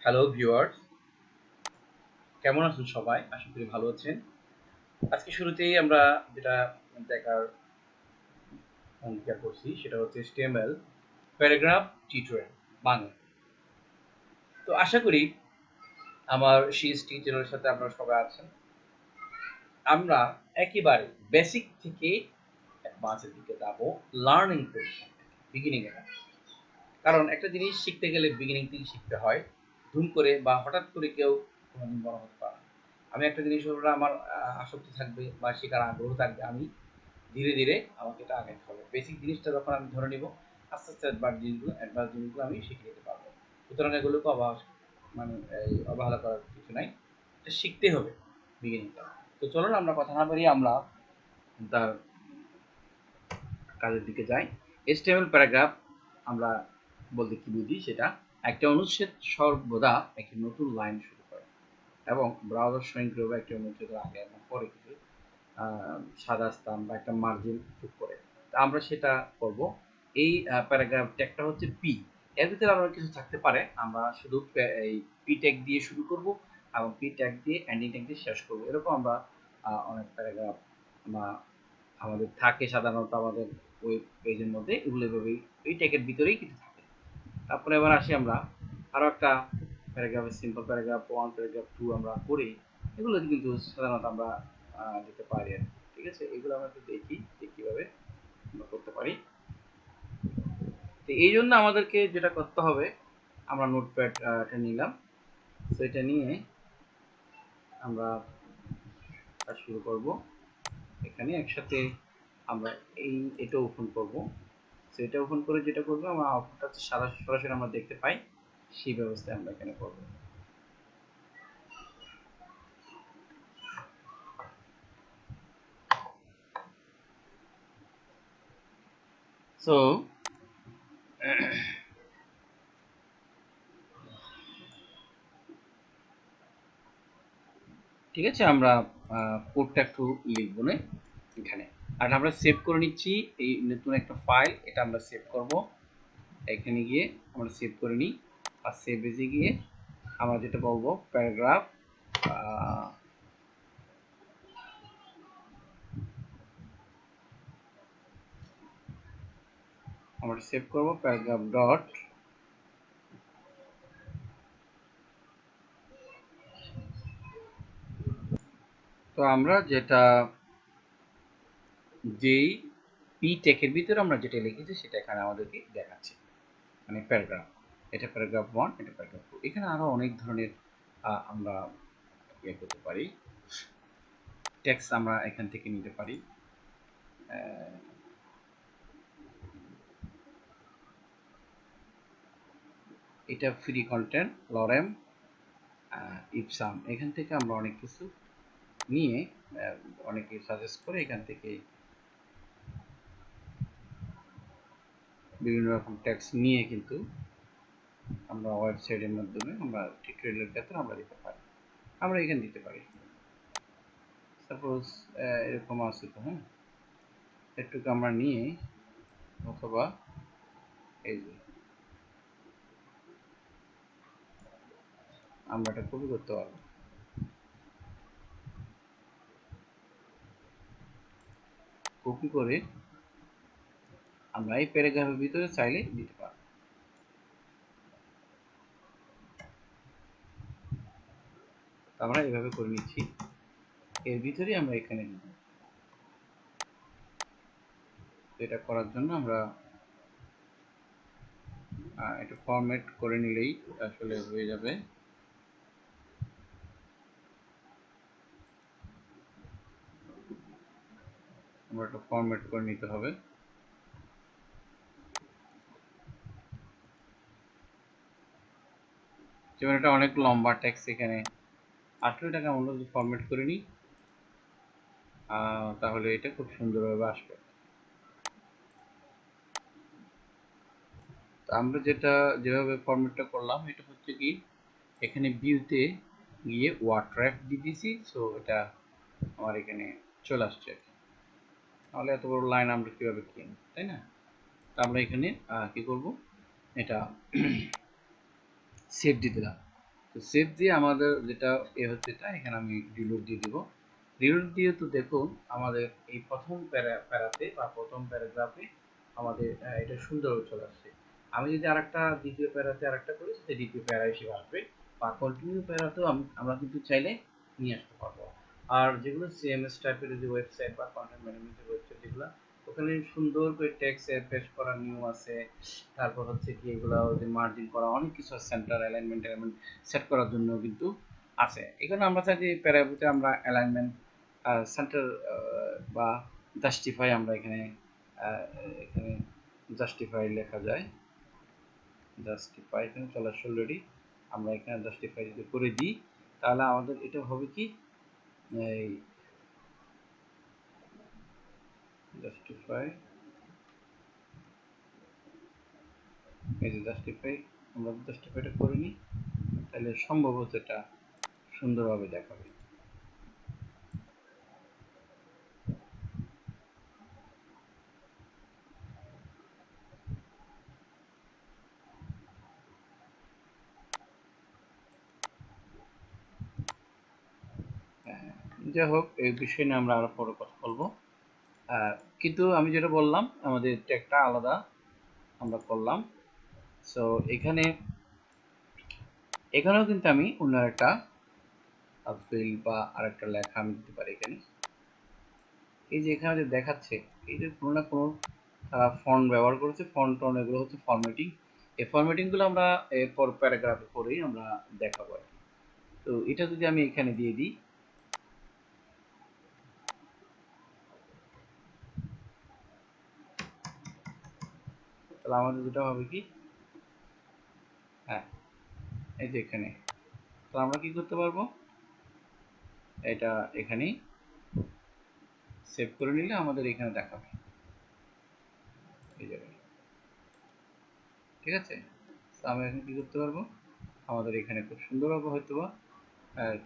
Hello viewers, কেমন আছেন সবাই? আশা করি ভালো আছেন। আজকে শুরুতেই আমরা যেটা দেখার অঙ্গীকার করছি সেটা হচ্ছে HTML প্যারাগ্রাফ টিউটোরিয়াল বাংলা। তো আশা করি আমার CST চ্যানেলের সাথে আপনারা সবাই আছেন। আমরা একেবারে বেসিক থেকে অ্যাডভান্সের দিকে যাবো, লার্নিং পজিশন থেকে, বিগিনিং এ। কারণ একটা জিনিস শিখতে গেলে বিগিনিং থেকে শিখতে হয়। ধুম করে বা হঠাৎ করে কেউ কোনোদিন বড় হতে পারে না। আমি একটা জিনিসের উপরে আমার আসক্তি থাকবে বা শেখার আগ্রহ থাকবে, আমি ধীরে ধীরে আমাকে এটা আগাইতে হবে। বেসিক জিনিসটা যখন আমি ধরে নিব, আস্তে আস্তে অ্যাডভান্স জিনিসগুলো আমি শিখে নিতে পারবো। সুতরাং এগুলোকে মানে অবহেলা করার কিছু নাই, এটা শিখতে হবে বিগিনিংটা। তো চলুন আমরা কথা না বাড়িয়ে আমরা তার কাজের দিকে যাই। HTML প্যারাগ্রাফ আমরা বলতে কি বুঝি, সেটা একটা অনুচ্ছেদ সর্বদা একটি নতুন লাইন শুরু করে এবং ব্রাউজার স্বয়ংক্রিয়ভাবে একটি অনুচ্ছেদের আগে এবং পরে কিছু সাদা স্থান বা একটা মার্জিন যোগ করে। তা আমরা সেটা করব। এই প্যারাগ্রাফ ট্যাগটা হচ্ছে পি। এর ভিতরে আরো কিছু থাকতে পারে, আমরা শুধু এই পি ট্যাগ দিয়ে শুরু করব এবং পি ট্যাগ দিয়ে এন্ডিং ট্যাগ দিয়ে শেষ করব। এরকম আমরা অনেক প্যারাগ্রাফ আমাদের থাকে সাধারণত আমাদের ওয়েব পেজের মধ্যে, এগুলো এভাবেই এই ট্যাগের ভিতরেই কিন্তু থাকে। তারপরে এবার আসি আমরা আরো একটা প্যারাগ্রাফ, সিম্পল প্যারাগ্রাফ 1, প্যারাগ্রাফ 2 আমরা করি। এগুলো কিন্তু সাধারণত আমরা দিতে পারি আর কি। ঠিক আছে, এগুলো আমরা একটু দেখি যে কিভাবে আমরা করতে পারি। তো এই জন্য আমাদেরকে যেটা করতে হবে, আমরা নোটপ্যাড এটা নিলাম। তো এটা নিয়ে আমরা কাজ শুরু করব। এখানে একসাথে আমরা এটা ওপেন করব। তো এটা ওপেন করে যেটা করবো, আমরা আউটপুটটা সরাসরি আমরা দেখতে পাই, সেই ব্যবস্থায় আমরা এখানে করব। সো ঠিক আছে, আমরা কোডটা একটু লিখবো না এখানে, আর আমরা সেভ করে নিচ্ছি এই নতুন একটা ফাইল। এটা আমরা সেভ করব। এখানে গিয়ে আমরা সেভ করে নিই, আর সেভ এজে গিয়ে আমরা যেটা বলবো প্যারাগ্রাফ, আমরা সেভ করব প্যারাগ্রাফ ডট। তো আমরা যেটা যেই পি টেকের ভিতরে আমরা যেটা লিখেছি সেটা এখানে আমাদেরকে দেখাচ্ছে, মানে প্যারাগ্রাফ। এটা প্যারাগ্রাফ 1, এটা প্যারাগ্রাফ 2। এখানে আরো অনেক ধরনের আমরা ইয়ে করতে পারি, টেক্সট আমরা এখান থেকে নিতে পারি। এটা ফ্রি কন্টেন্ট, লরেম, ইপসাম, এখান থেকে আমরা অনেক কিছু নিয়ে অনেকে সাজেস্ট করে এখান থেকে বিভিন্ন রকম ট্যাক্স নিয়ে কিন্তু আমরা ওয়েবসাইটের মাধ্যমে আমরা টিউটোরিয়ালের ক্ষেত্রে আমরা দিতে পারি। আমরা এখানে দিতে পারি, সাপোজ এরকম আছে তো, হ্যাঁ, একটুকু আমরা নিয়ে অথবা এই যে আমরা এটা কপি করতে পারবো। কপি করে আমরা এই প্যারাগ্রাফের ভিতরে চাইলে দিতে পারবো। আমরা এভাবে করে নিচ্ছি, এর ভিতরে আমরা এখানে দিব। এটা করার জন্য আমরা এটা ফরম্যাট করে নিলেই আসলে হয়ে যাবে। আমরা এটা ফরম্যাট করে নিতে হবে। যেমন এটা অনেক লম্বা টেক্সট, এখানে 18 টাকা আমরা যদি ফরম্যাট করে নিই তাহলে এটা খুব সুন্দরভাবে আসবে। আমরা যেভাবে ফরম্যাটটা করলাম, এটা হচ্ছে কি এখানে ভিউতে গিয়ে ওয়াটারফ দিয়ে দিয়েছি। সো এটা আমার এখানে চলে আসছে। তাহলে এত বড় লাইন আমরা কিভাবে কিনব, তাই না? তো আমরা এখানে কি করব, এটা সেভ দিয়ে দিলাম। তো সেভ দিয়ে আমাদের যেটা হচ্ছে এটা এখানে আমি রিলোড দিয়ে দিব। রিলোড দিয়ে তো দেখুন আমাদের এই প্রথম প্যারাতে বা প্রথম প্যারাগ্রাফে আমাদের এটা সুন্দর চলে আসছে। আমি যদি আরেকটা দ্বিতীয় প্যারাতে আরেকটা করি সেটা দ্বিতীয় প্যারা হিসেবে আসবে, বা কন্টিনিউ প্যারাতেও আমরা কিন্তু চাইলে নিয়ে আসতে পারবো। আর যেগুলো সিএমএস টাইপের যে ওয়েবসাইট বা কন্টেন্ট ম্যানেজমেন্টের ওয়েবসাইট যেগুলো, ওখানে সুন্দর করে টেক্সট পেস্ট করা নিয়ম আছে। তারপর হচ্ছে কি এগুলো যে মার্জিন করা অনেক কিছু আছে, সেন্টার অ্যালাইনমেন্ট সেট করার জন্য কিন্তু আছে। এখানে আমরা চাই যে প্যারাগ্রাফে আমরা অ্যালাইনমেন্ট সেন্টার বা জাস্টিফাই আমরা এখানে এখানে জাস্টিফাই লেখা যায়। জাস্টিফাই এখানে চলে আসছে অলরেডি। আমরা এখানে জাস্টিফাই যদি করে দিই তাহলে আমাদের এটা হবে কি, এই জাস্টিফাই, এই যে জাস্টিফাই, আমরা জাস্টিফাইটা করে নিই তাহলে সম্ভবত এটা সুন্দরভাবে দেখাবে। যাই হোক, এই বিষয় নিয়ে আমরা আরো পরে কথা বলবো। কিন্তু আমি যেটা বললাম আমাদের ট্যাগটা আলাদা আমরা করলাম। সো এখানেও কিন্তু আমি অন্য একটা ফিল বা আরেকটা লেখা আমি দিতে পারি এখানে। এই যে এখানে যে দেখাচ্ছে এই যে কোনো না কোনো ফন্ট ব্যবহার করেছে, ফন্ট টন এগুলো হচ্ছে ফরম্যাটিং। এই ফরম্যাটিংগুলো আমরা এরপর প্যারাগ্রাফে করেই আমরা দেখাবো আর কি। তো এটা যদি আমি এখানে দিয়ে দিই তাহলে আমাদের যেটা হবে কি, হ্যাঁ এই যে এখানে, তো আমরা কি করতে পারবো, এটা এখানেই সেভ করে নিলে আমাদের এখানে দেখাবে এই জায়গায়। ঠিক আছে, তো আমরা এখন কি করতে পারবো, আমাদের এখানে খুব সুন্দরভাবে হয়তো বা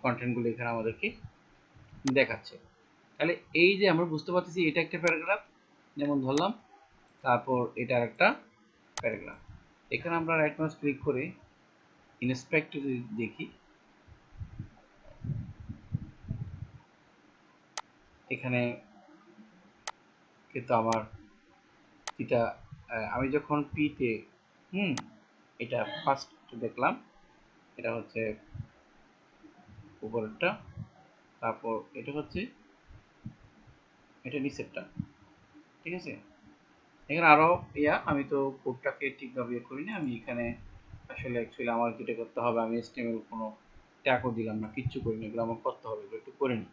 কন্টেন্টগুলো এখানে আমাদেরকে দেখাচ্ছে। তাহলে এই যে আমরা বুঝতে পারতেছি এটা একটা প্যারাগ্রাফ যেমন ধরলাম, তারপর এটা একটা প্যারাগ্রাফ। এখানে আমরা রাইট মাউস ক্লিক করে ইন্সপেক্ট যদি দেখি, এখানে কিন্তু আমার এটা আমি যখন পিতে এটা ফার্স্ট দেখলাম, এটা হচ্ছে উপরেরটা, তারপর এটা হচ্ছে এটা নিচেরটা। ঠিক আছে, এখানে আরো আমি তো কোডটাকে ঠিকভাবে করিনি। আমি এখানে আসলে অ্যাকচুয়ালি আমার যেটা করতে হবে, আমি HTML কোনো ট্যাগও দিলাম না, কিচ্ছু করিনি, এগুলো আমার করতে হবে, এগুলো একটু করে নিই।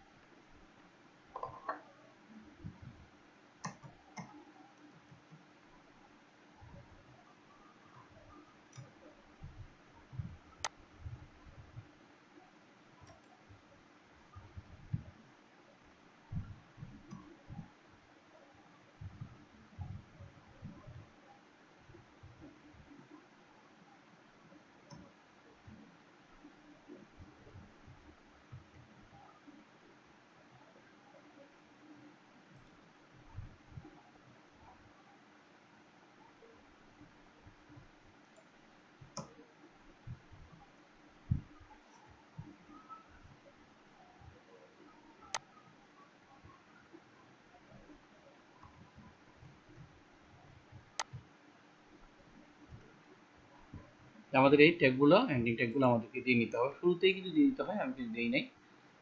আমাদের এই ট্যাগগুলো এন্ডিং ট্যাগগুলো আমাদেরকে দিয়ে নিতে হবে, শুরুতেই কিন্তু দিয়ে দিতে হয়, আমি কিন্তু দিই নাই,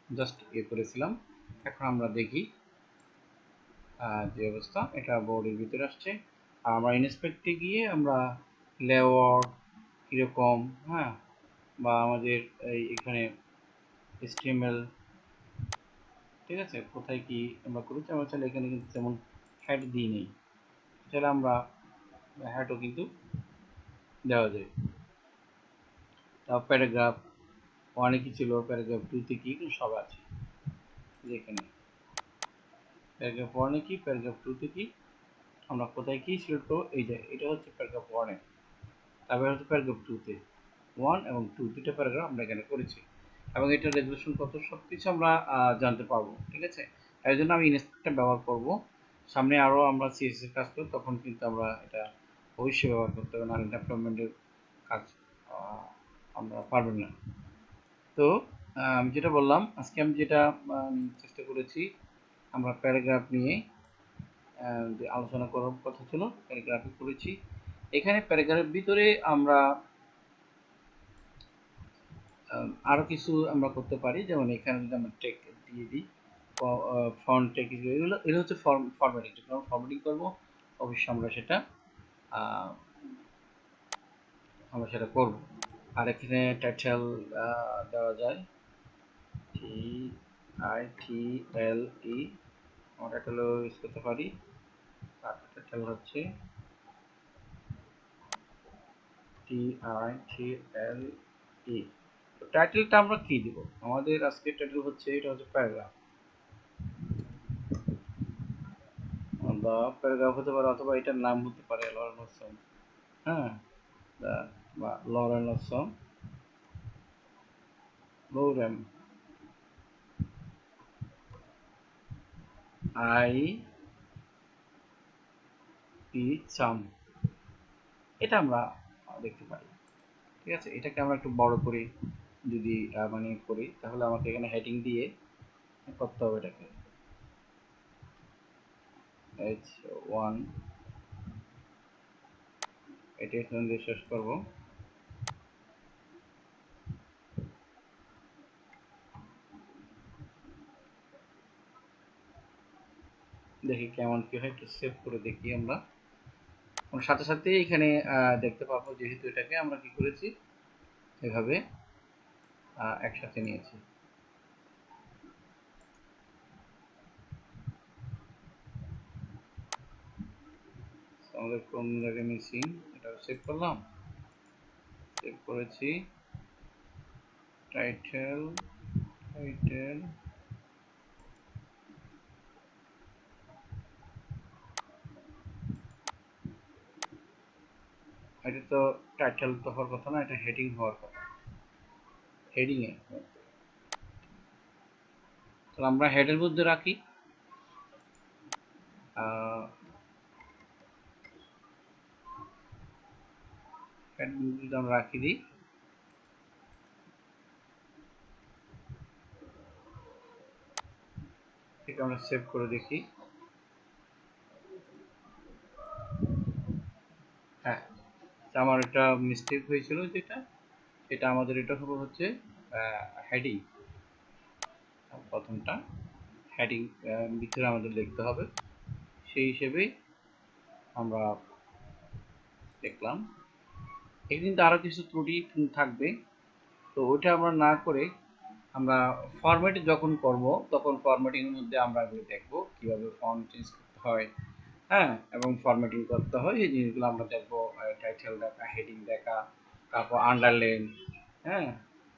জাস্ট করেছিলাম। এখন আমরা দেখি যে অবস্থা, এটা বোর্ডের ভিতরে আসছে। আর আমরা ইন্সপেক্টে গিয়ে আমরা লেআউট কীরকম, হ্যাঁ, বা আমাদের এখানে HTML, ঠিক আছে, কোথায় কি আমরা করেছি, আমরা চাইলে এখানে কিন্তু তেমন হ্যাড দিই নেই, চাইলে আমরা হ্যাডও কিন্তু দেওয়া যায়। তারপর প্যারাগ্রাফ ওয়ানে কি ছিল, প্যারাগ্রাফ টুতে কি, সব আছে যেখানে। প্যারাগ্রাফ ওয়ানে কি, প্যারাগ্রাফ টুতে কি, আমরা কোথায় কি সিলেক্ট করবো, এই যে এটা হচ্ছে প্যারাগ্রাফ ওয়ানে, তারপরে হচ্ছে প্যারাগ্রাফ টুতে, ওয়ান এবং টু দুটো প্যারাগ্রাফ আমরা এখানে করেছি, এবং এটার রেজুলেশন কত সব কিছু আমরা জানতে পারবো। ঠিক আছে, এর জন্য আমি ইনস্পেক্টটা ব্যবহার করব। সামনে আরও আমরা সিএসএস কাজ করব, তখন কিন্তু আমরা এটা অবশ্যই ব্যবহার করতে হবে, নাহলে ডেভেলপমেন্টের কাজ আমরা পারবেন না। তো আমি যেটা বললাম, আজকে আমি যেটা চেষ্টা করেছি, আমরা প্যারাগ্রাফ নিয়ে যে আলোচনা করার কথা ছিল, প্যারাগ্রাফে করেছি। এখানে প্যারাগ্রাফের ভিতরে আমরা আরো কিছু আমরা করতে পারি, যেমন এখানে যদি আমরা টেক দিয়ে দিই, ফন্ট টেক, এগুলো হচ্ছে ফরম্যাটিং। যখন ফরম্যাটিং করবো অবশ্যই আমরা সেটা করব। আর এখানে টাইটেল দেওয়া যায়, TITLE, আমরা টাইটেলও ইউজ করতে পারি। আর টাইটেল হচ্ছে TITLE। তো টাইটেলটা আমরা কি দিব? আমাদের আজকে টাইটেল হচ্ছে, এটা হচ্ছে প্যারাগ্রাফ। বা প্যারাগ্রাফ হতে পারে, অথবা এটার নাম হতে পারে লরেন লসন, হ্যাঁ, বা লরেন লসন, লোরেম, আই পি চাম, এটা আমরা দেখতে পারি। ঠিক আছে, এটাকে আমরা একটু বড় করি, যদি মানে করি, তাহলে আমাকে এখানে হেডিং দিয়ে করতে হবে। এটাকে H1 এটা দিয়ে শেষ করব। দেখি কেমন কি হয়, একটু সেভ করে দেখি আমরা। সাথে সাথে এখানে দেখতে পাবো, যেহেতু এটাকে আমরা কি করেছি, এভাবে একসাথে নিয়েছি। আমাদের কোন জায়গায় মিসিং, এটা সেভ করলাম, সেভ করেছি। টাইটেল, এটা তো টাইটেল তো হওয়ার কথা না, এটা হেডিং হওয়ার কথা, হেডিং এ। তাহলে আমরা হেডের মধ্যে রাখি, হেড যদি আমরা রাখি দিই, এটা আমরা সেভ করে দেখি। হ্যাঁ, আমার একটা মিস্টেক হয়েছিল, যেটা এটা আমাদের এটা হবে হচ্ছে হেডিং। প্রথমটা হেডিং ভিতরে আমাদের লিখতে হবে, সেই হিসেবেই আমরা দেখলাম। এখানে কিন্তু আরো কিছু ত্রুটি থাকবে, তো ওইটা আমরা না করে আমরা ফরম্যাট যখন করব, তখন ফরম্যাটিং এর মধ্যে আমরা এগুলো দেখবো কিভাবে ফন্ট চেঞ্জ করতে হয়, হ্যাঁ, এবং ফরম্যাটিং করতে হয়, এই জিনিসগুলো আমরা দেখবো। টাইটেল দেখা, হেডিং দেখা, তারপর আন্ডারলাইন, হ্যাঁ,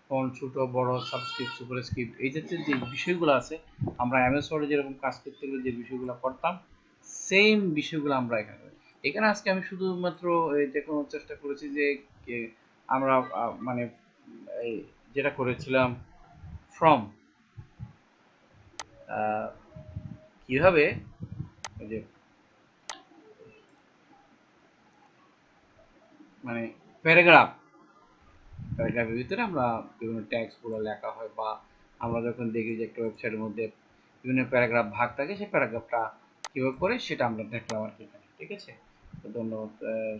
ফন্ট ছোট বড়, সাবস্ক্রিপ্ট, সুপারস্ক্রিপ্ট, এই জাতীয় যে বিষয়গুলো আছে, আমরা এমএস ওয়ার্ডে যেরকম কাজ করতে গেলে যে বিষয়গুলো করতাম, সেম বিষয়গুলো আমরা এখানে আজকে আমি শুধুমাত্র দেখানোর চেষ্টা করেছি যে আমরা মানে এই যেটা করেছিলাম, ফ্রম কিভাবে যে মানে প্যারাগ্রাফের ভিতরে আমরা বিভিন্ন ট্যাক্সগুলো লেখা হয়, বা আমরা যখন দেখি যে একটা ওয়েবসাইটের মধ্যে বিভিন্ন প্যারাগ্রাফ ভাগ থাকে, সেই প্যারাগ্রাফটা কীভাবে করে সেটা আমরা দেখলাম আর কি। ঠিক আছে, তো ধন্যবাদ,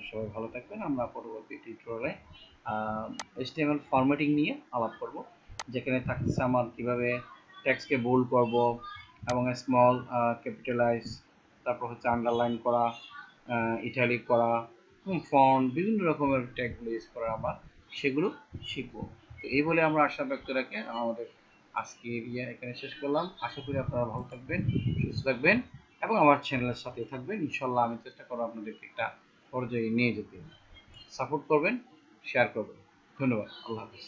সবাই ভালো থাকবেন। আমরা পরবর্তী টিউটোরিয়ালে HTML ফরম্যাটিং নিয়ে আলাপ করব, যেখানে থাকছে আমার কীভাবে টেক্সটকে বোল্ড করব এবং স্মল ক্যাপিটালাইজ, তারপর হচ্ছে আন্ডারলাইন করা, ইটালিক করা, ফন্ট, বিভিন্ন রকমের ট্যাগগুলো ইউজ করা, আমরা সেগুলো শিখবো। তো এই বলে আমরা আশা ব্যক্ত রাখি আমাদের আজকের এখানে শেষ করলাম। আশা করি আপনারা ভালো থাকবেন, সুস্থ থাকবেন এবং আমার চ্যানেলের সাথে থাকবেন। ইনশাল্লাহ আমি চেষ্টা করবো আপনাদেরকে একটা পর্যায়ে নিয়ে যেতে। সাপোর্ট করবেন, শেয়ার করবেন। ধন্যবাদ, আল্লাহ হাফিজ।